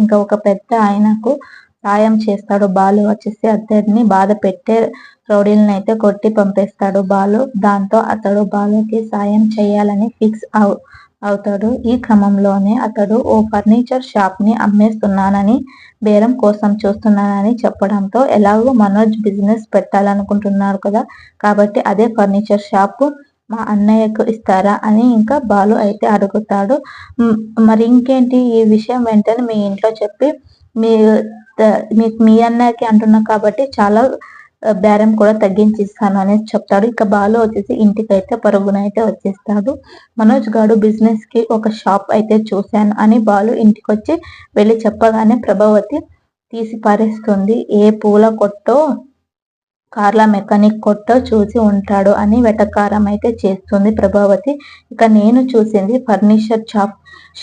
ఇంకా ఒక పెద్ద ఆయనకు సాయం చేస్తాడు. బాలు వచ్చేసి అతడిని బాధ పెట్టే రౌడీలను అయితే కొట్టి పంపేస్తాడు బాలు. దాంతో అతడు బాలుకి సాయం చేయాలని ఫిక్స్ అవుతాడు. ఈ క్రమంలోనే అతడు ఓ ఫర్నిచర్ షాప్ ని అమ్మేస్తున్నానని, బేరం కోసం చూస్తున్నానని చెప్పడంతో ఎలాగో మనోజ్ బిజినెస్ పెట్టాలనుకుంటున్నాడు కదా, కాబట్టి అదే ఫర్నిచర్ షాప్ మా అన్నయ్యకు ఇస్తారా అని ఇంకా బాలు అయితే అడుగుతాడు. మరి ఇంకేంటి, ఈ విషయం వెంటనే మీ ఇంట్లో చెప్పి మీ అన్నయ్యకి అంటున్నా కాబట్టి చాలా బేరం కూడా తగ్గించి ఇస్తాను అనేసి చెప్తాడు. ఇక బాలు వచ్చేసి ఇంటికైతే పరుగునైతే వచ్చేస్తాడు. మనోజ్ గాడు బిజినెస్ కి ఒక షాప్ అయితే చూశాను అని బాలు ఇంటికి వచ్చి వెళ్ళి చెప్పగానే ప్రభావతి తీసి పారేస్తుంది. ఏ పూల కొట్టో కార్ల మెకానిక్ కొట్టో చూసి ఉంటాడు అని వెటకారం అయితే చేస్తుంది ప్రభావతి. ఇక నేను చూసింది ఫర్నిచర్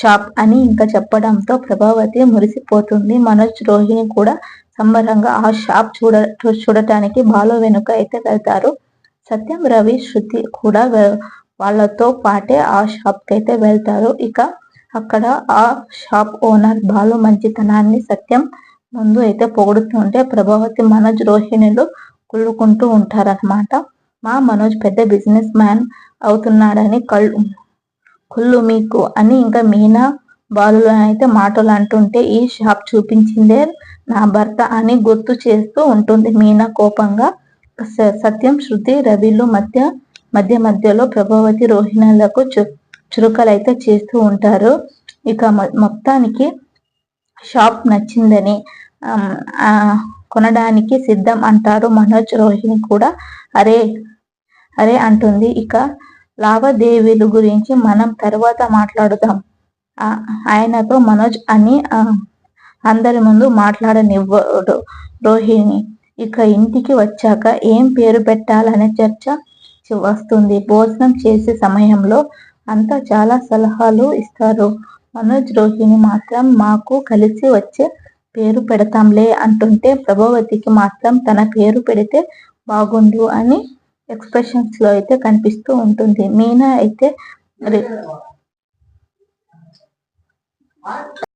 షాప్ అని ఇంకా చెప్పడంతో ప్రభావతి మురిసిపోతుంది. మనోజ్, రోహిణి కూడా సంబరంగా ఆ షాప్ చూడటానికి బాలు వెనుక అయితే వెళ్తారు. సత్యం, రవి, శృతి కూడా వాళ్ళతో పాటే ఆ షాప్ కి అయితే వెళ్తారు. ఇక అక్కడ ఆ షాప్ ఓనర్ బాలు మంచితనాన్ని సత్యం ముందు అయితే పొగుడుతుంటే ప్రభావతి, మనోజ్, రోహిణులు కుళ్ళుకుంటూ ఉంటారన్నమాట. మా మనోజ్ పెద్ద బిజినెస్ మ్యాన్ అవుతున్నాడని కుళ్ళు మీకు అని ఇంకా మీనా బాలులో అయితే మాటలు అంటుంటే, ఈ షాప్ చూపించిందే నా భర్త అని గుర్తు చేస్తూ ఉంటుంది మీనా కోపంగా. సత్యం, శృతి, రవిలు మధ్యలో ప్రభావతి, రోహిణులకు చురుకలైతే చేస్తూ ఉంటారు. ఇక మొత్తానికి షాప్ నచ్చిందని కొనడానికి సిద్ధం అంటారు మనోజ్. రోహిణి కూడా అరే అంటుంది. ఇక లావాదేవీల గురించి మనం తర్వాత మాట్లాడుదాం, ఆయనతో మనోజ్ అని అందరి ముందు మాట్లాడనివ్వడు రోహిణి. ఇక ఇంటికి వచ్చాక ఏం పేరు పెట్టాలనే చర్చ వస్తుంది. భోజనం చేసే సమయంలో అంతా చాలా సలహాలు ఇస్తారు. మనోజ్, రోహిణి మాత్రం మాకు కలిసి వచ్చే పేరు పెడతాంలే అంటుంటే ప్రభావతికి మాత్రం తన పేరు పెడితే బాగుండు అని ఎక్స్ప్రెషన్స్ లో అయితే కనిపిస్తూ ఉంటుంది. మీనా అయితే